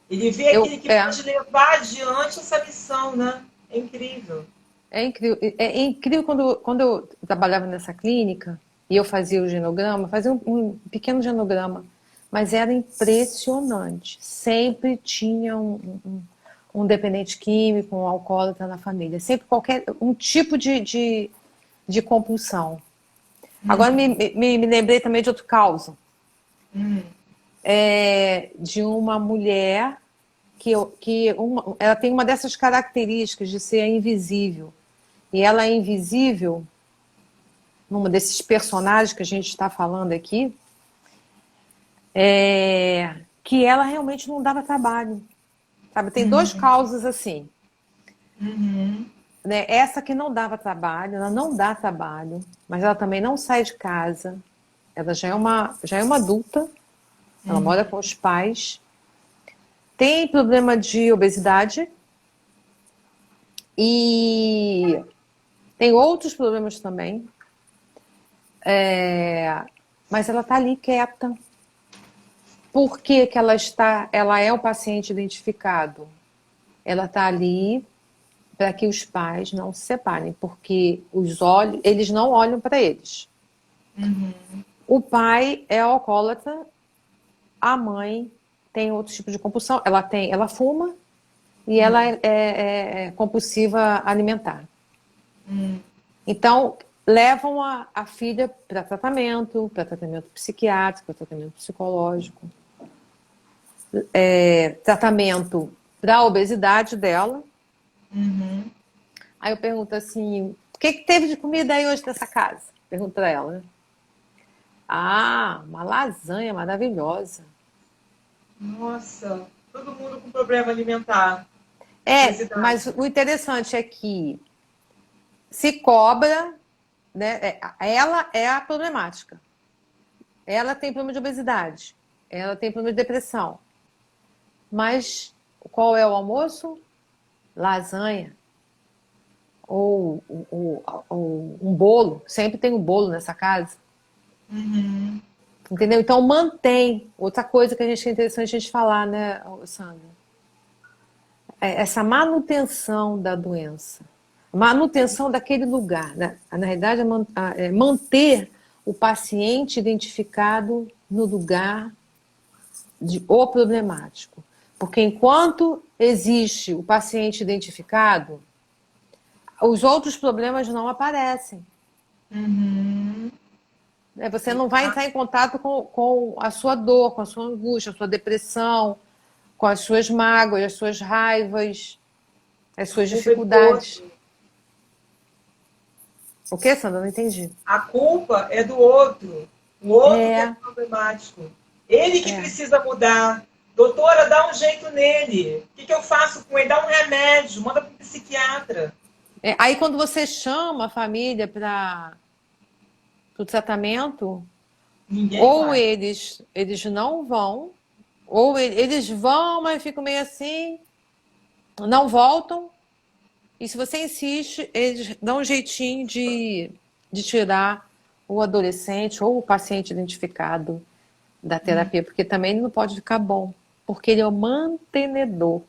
Ele vê aquele que pode levar adiante essa missão, né? É incrível. É incrível. É incrível quando eu trabalhava nessa clínica e eu fazia o genograma, fazia um pequeno genograma, mas era impressionante. Sempre tinha um dependente químico, um alcoólatra na família. Sempre um tipo de compulsão. Agora me lembrei também de outro caso. De uma mulher ela tem uma dessas características de ser invisível. E ela é invisível, numa desses personagens que a gente está falando aqui, que ela realmente não dava trabalho. Sabe? Tem dois causas assim. Né? Essa que não dava trabalho, ela não dá trabalho, mas ela também não sai de casa. Ela já é uma adulta, Ela mora com os pais. Tem problema de obesidade. E tem outros problemas também. Mas ela está ali quieta. Por que que ela é um paciente identificado? Ela está ali para que os pais não se separem, porque eles não olham para eles. O pai é alcoólatra, a mãe tem outro tipo de compulsão. Ela fuma e ela é compulsiva alimentar. Então, levam a filha para tratamento psiquiátrico, para tratamento psicológico, tratamento para a obesidade dela. Aí eu pergunto assim, o que teve de comida aí hoje nessa casa? Pergunto para ela, né? Ah, uma lasanha maravilhosa. Nossa, todo mundo com problema alimentar. Obesidade. Mas o interessante é que se cobra, né? Ela é a problemática. Ela tem problema de obesidade. Ela tem problema de depressão. Mas qual é o almoço? Lasanha. Ou um bolo. Sempre tem um bolo nessa casa. Entendeu? Então mantém. Outra coisa que é interessante a gente falar, né, Sandra? Essa manutenção da doença. Manutenção daquele lugar. Né? Na realidade, é manter o paciente identificado no lugar o problemático. Porque enquanto existe o paciente identificado, os outros problemas não aparecem. Você não vai entrar em contato com a sua dor, com a sua angústia, a sua depressão, com as suas mágoas, as suas raivas, as suas dificuldades. O que, Sandra? Não entendi. A culpa é do outro. O outro que é problemático. Ele que precisa mudar. Doutora, dá um jeito nele. O que eu faço com ele? Dá um remédio, manda para o psiquiatra. Aí quando você chama a família para o tratamento, ou vai. Eles não vão, ou eles vão, mas ficam meio assim, não voltam. E se você insiste, eles dão um jeitinho de tirar o adolescente ou o paciente identificado da terapia, porque também ele não pode ficar bom, porque ele é o mantenedor.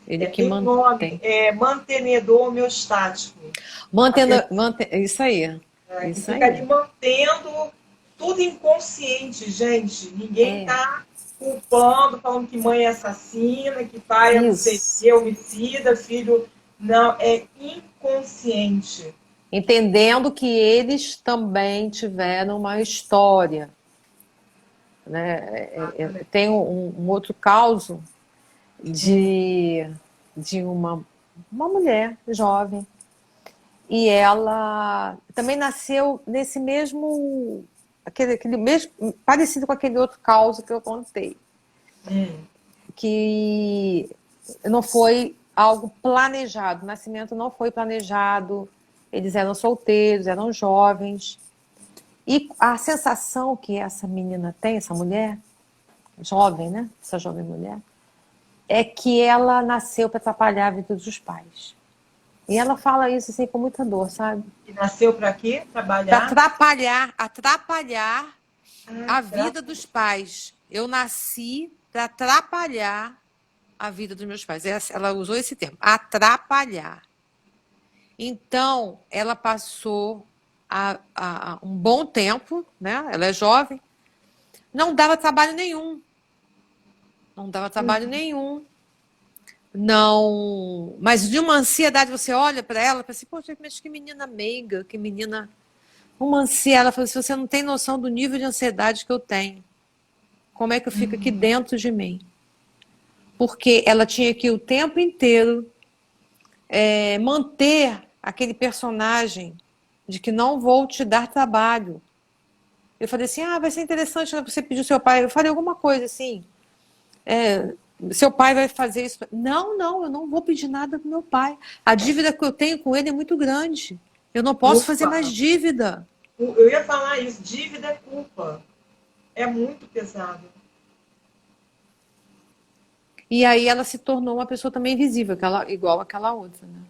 Ele que mantém. Mantenedor homeostático. Isso aí. Isso fica ali mantendo tudo inconsciente, gente. Ninguém está culpando, falando que mãe é assassina, que pai é não sei o que, homicida, filho... Não, é inconsciente. Entendendo que eles também tiveram uma história. Né? Tem um outro caso de uma mulher jovem. E ela também nasceu nesse mesmo... Aquele mesmo, parecido com aquele outro caso que eu contei. Que não foi algo planejado. O nascimento não foi planejado. Eles eram solteiros, eram jovens. E a sensação que essa menina tem, essa mulher, jovem, né? Essa jovem mulher, é que ela nasceu para atrapalhar a vida dos pais. E ela fala isso assim com muita dor, sabe? E nasceu para quê? Trabalhar? Para atrapalhar a vida dos pais. Eu nasci para atrapalhar a vida dos meus pais. Ela usou esse termo, atrapalhar. Então, ela passou um bom tempo, né? Ela é jovem, não dava trabalho nenhum. Não, mas de uma ansiedade, você olha para ela e fala assim, poxa, mas que menina meiga, que menina... Uma ansiedade, ela falou assim, você não tem noção do nível de ansiedade que eu tenho. Como é que eu fico aqui dentro de mim? Porque ela tinha que o tempo inteiro manter aquele personagem de que não vou te dar trabalho. Eu falei assim, vai ser interessante você pedir ao seu pai. Eu falei alguma coisa assim, seu pai vai fazer isso. Não, eu não vou pedir nada do meu pai. A dívida que eu tenho com ele é muito grande. Eu não posso fazer mais dívida. Eu ia falar isso, dívida é culpa. É muito pesado. E aí ela se tornou uma pessoa também invisível, igual aquela outra, né?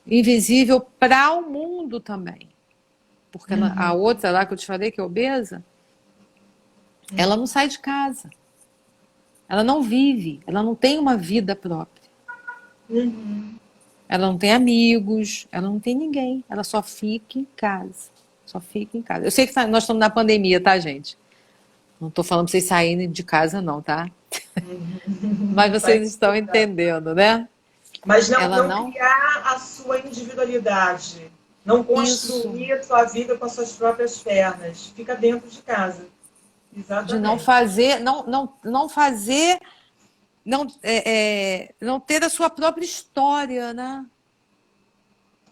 Invisível para o mundo também. Porque a outra lá que eu te falei, que é obesa, ela não sai de casa. Ela não vive, ela não tem uma vida própria. Ela não tem amigos, ela não tem ninguém. Ela só fica em casa. Só fica em casa. Eu sei que nós estamos na pandemia, tá, gente? Não estou falando para vocês saírem de casa, não, tá? Mas vocês estão entendendo, né? Mas Ela não criar a sua individualidade. Não construir a sua vida com as suas próprias pernas. Fica dentro de casa. Exatamente. De não fazer, não fazer, não ter a sua própria história, né?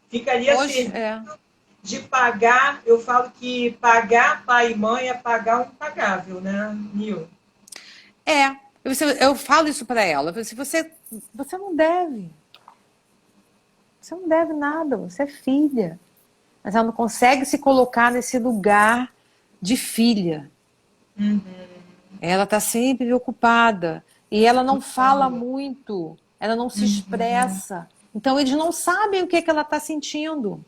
Ficaria assim, de pagar, eu falo que pagar pai e mãe é pagar o impagável, né, Nil? Eu falo isso para ela. Eu falo assim, você não deve. Você não deve nada, você é filha. Mas ela não consegue se colocar nesse lugar de filha. Ela está sempre preocupada. E ela não fala muito. Ela não se expressa. Então, eles não sabem o que ela está sentindo.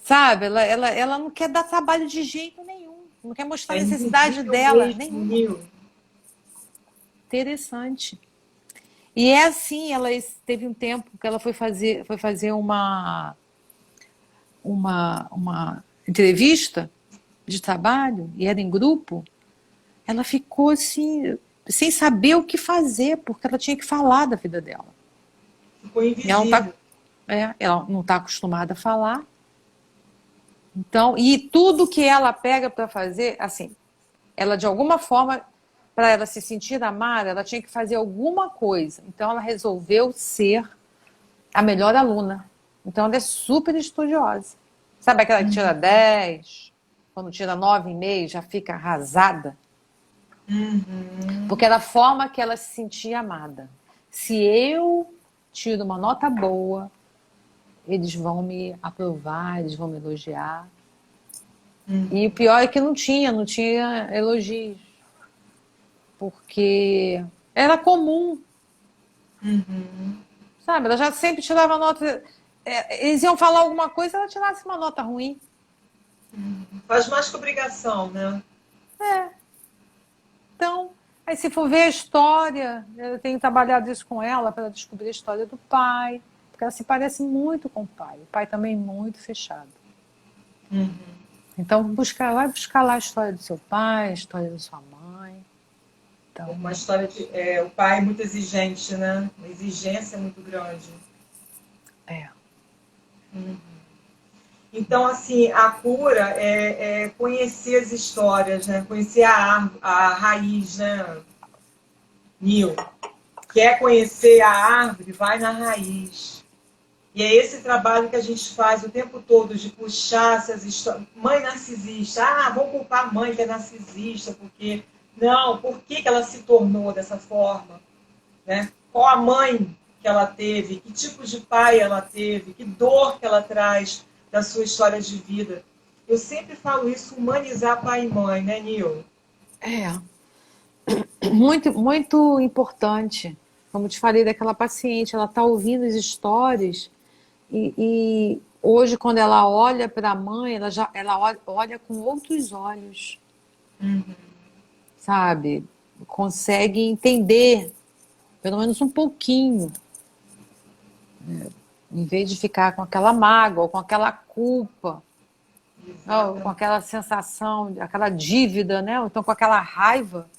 Sabe? Ela não quer dar trabalho de jeito nenhum. Não quer mostrar a necessidade dela. Nenhuma. Interessante. E é assim, ela teve um tempo que ela foi fazer uma entrevista de trabalho, e era em grupo. Ela ficou assim, sem saber o que fazer, porque ela tinha que falar da vida dela. Ficou invisível. Ela não está acostumada a falar. Então, e tudo que ela pega para fazer, assim, ela de alguma forma, para ela se sentir amada, ela tinha que fazer alguma coisa. Então, ela resolveu ser a melhor aluna. Então, ela é super estudiosa. Sabe aquela que tira 10, quando tira 9,5 já fica arrasada? Porque era a forma que ela se sentia amada. Se eu tiro uma nota boa, eles vão me aprovar, eles vão me elogiar. E o pior é que não tinha elogios. Porque era comum. Sabe, ela já sempre tirava nota. Eles iam falar alguma coisa, ela tirasse uma nota ruim. Faz mais que obrigação, né? Então, aí se for ver a história, eu tenho trabalhado isso com ela para descobrir a história do pai, porque ela se parece muito com o pai. O pai também é muito fechado. Então, vai buscar lá a história do seu pai, a história da sua mãe. Então, uma história de... o pai é muito exigente, né? Uma exigência muito grande. Então, assim, a cura é conhecer as histórias, né? Conhecer a raiz, né, Nil? Quer conhecer a árvore, vai na raiz. E é esse trabalho que a gente faz o tempo todo, de puxar essas histórias. Mãe narcisista, vou culpar a mãe que é narcisista, porque... Não, por que ela se tornou dessa forma? Né? Qual a mãe que ela teve? Que tipo de pai ela teve? Que dor que ela traz da sua história de vida? Eu sempre falo isso, humanizar pai e mãe, né, Nil? Muito, muito importante. Como te falei daquela paciente, ela está ouvindo as histórias e hoje, quando ela olha para a mãe, ela olha com outros olhos. Sabe? Consegue entender, pelo menos um pouquinho. Em vez de ficar com aquela mágoa, ou com aquela culpa, ou com aquela sensação, aquela dívida, né? Ou então com aquela raiva.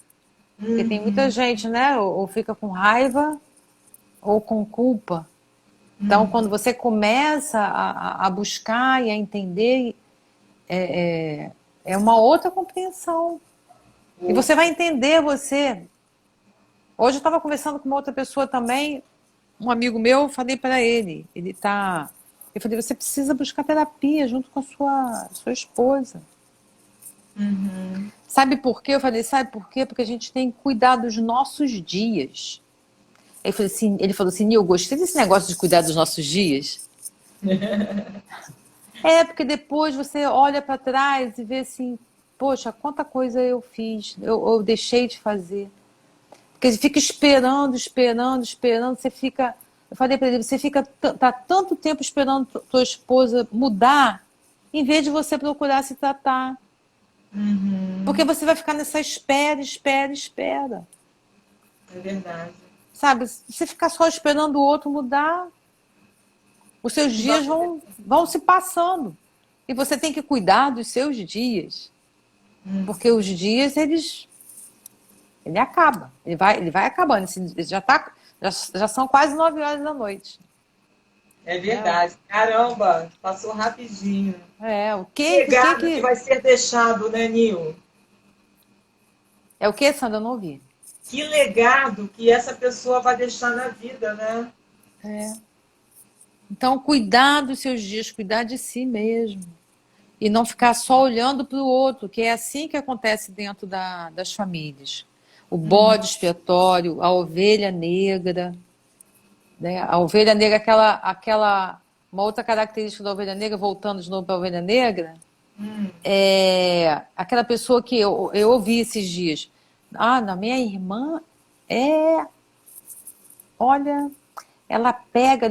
Porque tem muita gente, né? Ou fica com raiva ou com culpa. Então, quando você começa a buscar e a entender, é uma outra compreensão. E você vai entender você. Hoje eu estava conversando com uma outra pessoa também, um amigo meu, falei para ele, eu falei, você precisa buscar terapia junto com a sua esposa. Sabe por quê? Eu falei, sabe por quê? Porque a gente tem que cuidar dos nossos dias. Ele falou assim, Nil, eu gostei desse negócio de cuidar dos nossos dias. Porque depois você olha para trás e vê assim, poxa, quanta coisa eu fiz, eu deixei de fazer. Porque ele fica esperando, esperando, esperando. Você fica. Eu falei para ele, você fica tá tanto tempo esperando tua esposa mudar, em vez de você procurar se tratar. Porque Uhum. você vai ficar nessa espera, espera, espera. É verdade. Sabe? Se você ficar só esperando o outro mudar, os seus Não vai dias fazer. vão se passando. E você tem que cuidar dos seus dias. Porque os dias, ele acaba. Ele vai acabando. Já são quase 9 horas da noite. É Né? verdade. Caramba, passou rapidinho. O Que que, legado que vai ser deixado, né, Nil? é o que, Sandra? Eu não ouvi. Que legado que essa pessoa vai deixar na vida, né? Então, cuidar dos seus dias, cuidar de si mesmo. E não ficar só olhando para o outro, que é assim que acontece dentro das famílias. O bode expiatório, a ovelha negra, né? A ovelha negra, uma outra característica da ovelha negra, voltando de novo para a ovelha negra, é aquela pessoa que eu ouvi esses dias. Ah, na minha irmã olha, ela pega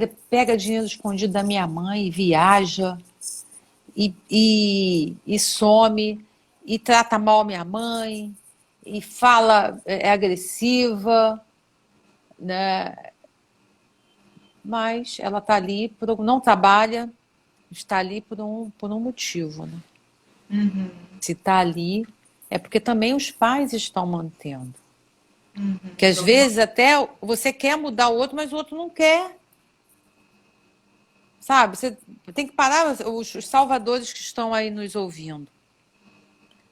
dinheiro escondido da minha mãe e viaja e some e trata mal minha mãe e fala, é agressiva, né? Mas ela está ali, não trabalha, está ali por um motivo, né? Se está ali, é porque também os pais estão mantendo. Que às vezes até você quer mudar o outro, mas o outro não quer. Sabe? Você tem que parar os salvadores que estão aí nos ouvindo.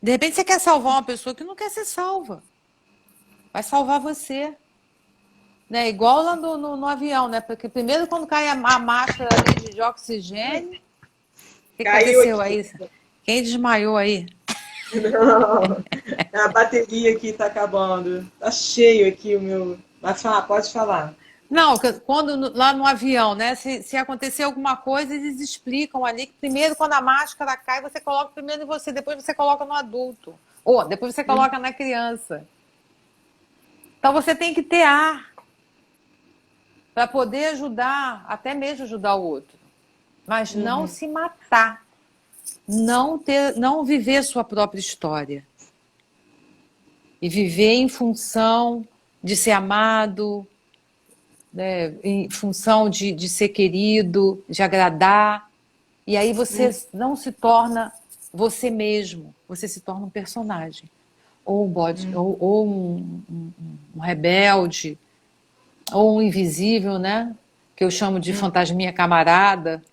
De repente você quer salvar uma pessoa que não quer ser salva. Vai salvar você. Né? Igual lá no avião, né? Porque primeiro quando cai a máscara ali de oxigênio, o que Caiu aconteceu aqui. aí? Quem desmaiou aí? Não, a bateria aqui tá acabando. Tá cheio aqui o meu. Vai falar, pode falar. Não, lá no avião, né? Se acontecer alguma coisa, eles explicam ali que primeiro, quando a máscara cai, você coloca primeiro em você, depois você coloca no adulto. Ou depois você coloca na criança. Então você tem que ter ar para poder ajudar, até mesmo ajudar o outro. Mas não se matar. Não viver sua própria história. E viver em função de ser amado, né, em função de ser querido, de agradar. E aí você não se torna você mesmo, você se torna um personagem. Ou um rebelde, ou um invisível, né? Que eu chamo de fantasminha camarada.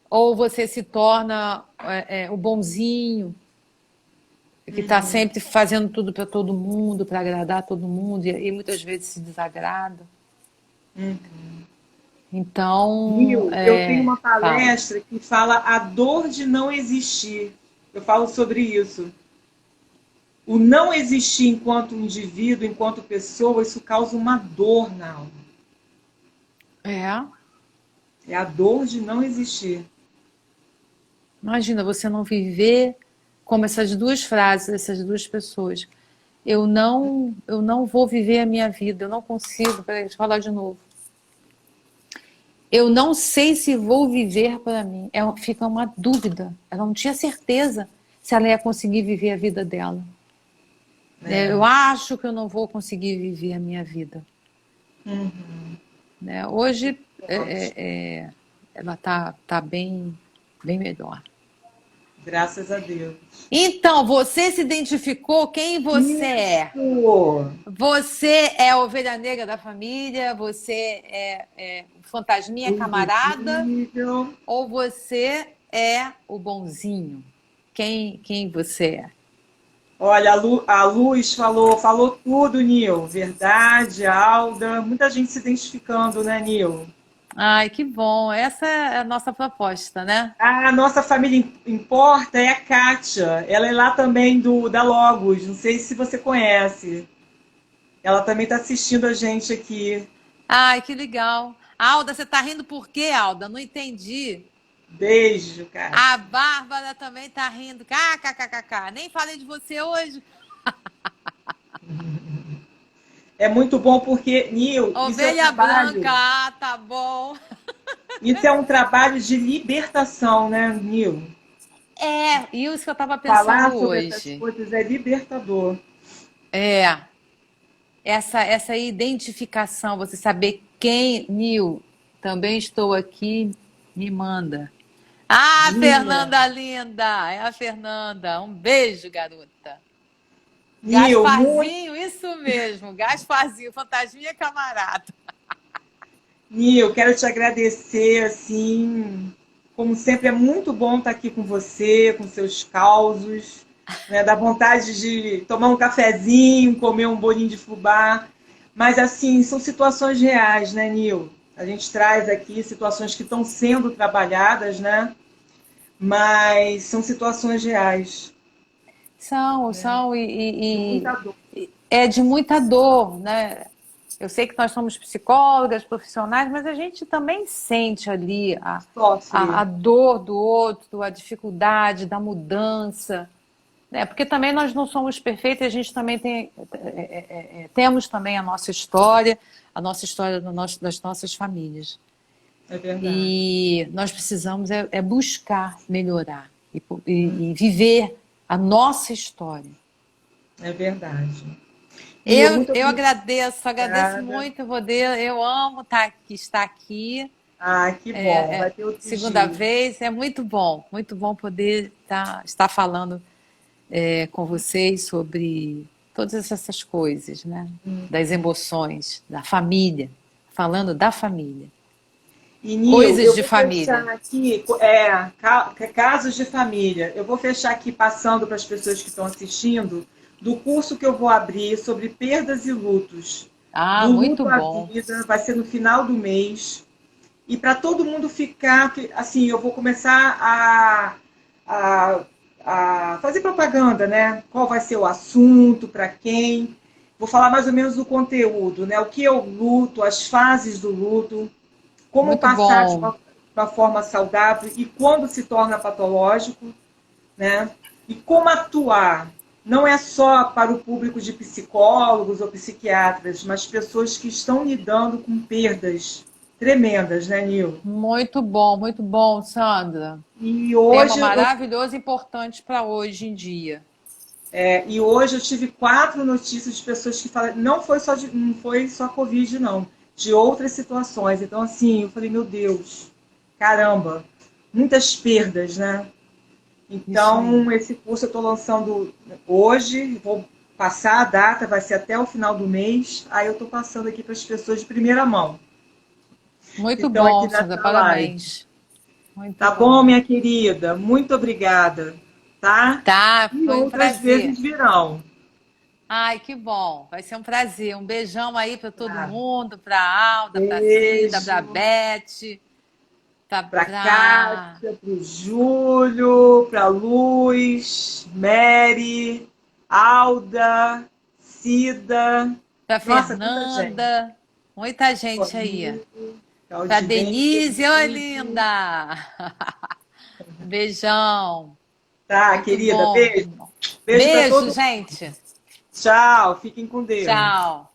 Ou você se torna o bonzinho, que está sempre fazendo tudo para todo mundo, para agradar todo mundo, e muitas vezes se desagrada. Então, Nil, eu tenho uma fala. palestra que fala a dor de não existir. Eu falo sobre isso. O não existir enquanto indivíduo, enquanto pessoa, isso causa uma dor na alma. É. É a dor de não existir. Imagina você não viver como essas duas frases, essas duas pessoas. Eu não vou viver a minha vida, eu não consigo. Peraí, deixa eu falar de novo. Eu não sei se vou viver para mim. Fica uma dúvida. Ela não tinha certeza se ela ia conseguir viver a vida dela. Eu acho que eu não vou conseguir viver a minha vida. Hoje ela tá bem melhor. Graças a Deus. Então, você se identificou quem você é? Isso! Você é a ovelha negra da família? Você é o fantasminha camarada? Invisível. Ou você é o bonzinho? Quem você é? Olha, a Luz falou tudo, Nil. Verdade, Alda. Muita gente se identificando, né, Nil? Ai, que bom. Essa é a nossa proposta, né? A nossa família importa é a Kátia. Ela é lá também da Logos. Não sei se você conhece. Ela também está assistindo a gente aqui. Ai, que legal. Alda, você tá rindo por quê, Alda? Não entendi. Beijo, A Kátia. Bárbara também tá rindo. KKKKK. Nem falei de você hoje. É muito bom porque, Nil, Ovelha branca, ah, tá bom. isso é um trabalho de libertação, né, Nil? É, isso que eu estava pensando Falar sobre essas hoje. coisas é libertador. É, essa identificação, você saber quem, Nil, também estou aqui, me manda. Ah, Nina, Fernanda linda, é a Fernanda. Um beijo, garota. Nil, muito, Gasparzinho, isso mesmo, Gasparzinho, fantasminha camarada. Nil, quero te agradecer, assim, como sempre é muito bom estar aqui com você, com seus causos, né? Dá vontade de tomar um cafezinho, comer um bolinho de fubá, mas assim, são situações reais, né, Nil? A gente traz aqui situações que estão sendo trabalhadas, né? Mas são situações reais, né? São, De muita dor. e é de muita dor, né? Eu sei que nós somos psicólogas, profissionais, mas a gente também sente ali a Sofre, dor do outro, a dificuldade da mudança, né? Porque também nós não somos perfeitos, a gente também temos também a nossa história das nossas famílias. é verdade, E nós precisamos buscar melhorar e viver a nossa história. é verdade. Nil, muito Eu agradeço obrigada. muito, eu amo estar aqui. Ah, que bom, vai ter outros Segunda dias. vez, é muito bom poder estar falando com vocês sobre todas essas coisas, né? Das emoções, da família, falando da família, E, Nil, coisas eu de vou fechar família. aqui, casos de família. Eu vou fechar aqui passando para as pessoas que estão assistindo do curso que eu vou abrir sobre perdas e lutos. Ah, Do muito luto à bom. vida, vai ser no final do mês. E para todo mundo ficar, assim, eu vou começar a, a fazer propaganda, né? Qual vai ser o assunto, para quem. Vou falar mais ou menos do conteúdo, né? O que é o luto, as fases do luto, como Muito passar de bom. uma forma saudável e quando se torna patológico, né? E como atuar. Não é só para o público de psicólogos ou psiquiatras, mas pessoas que estão lidando com perdas tremendas, né, Nil? Muito bom, Sandra. E Tema hoje eu, maravilhoso e importante para hoje em dia. e hoje eu tive 4 notícias de pessoas que falaram, não foi só Covid, não, de outras situações. Então, assim, eu falei, meu Deus, caramba, muitas perdas, né? Isso aí. Então, esse curso eu estou lançando hoje, vou passar a data, vai ser até o final do mês. Aí eu estou passando aqui para as pessoas de primeira mão que Muito estão aqui bom, Sandra. nessa live. Parabéns. Muito Tá bom, bom. minha querida? Muito obrigada, tá? Tá, E foi um outras prazer. vezes virão. Ai, que bom. Vai ser um prazer. Um beijão aí para todo Tá? mundo, para a Alda, para a Cida, para a Beijo Beth, para para Kátia, para o Júlio, para Luz, Mary, Alda, Cida. Nossa, quanta gente. Fernanda. Muita gente aí. Amigo, Para Claudinei, Denise, oi Denise. linda. Um beijão. Tá, Muito querida, bom. beijo. Beijo para Beijo, todo mundo. gente. Tchau, fiquem com Deus. Tchau.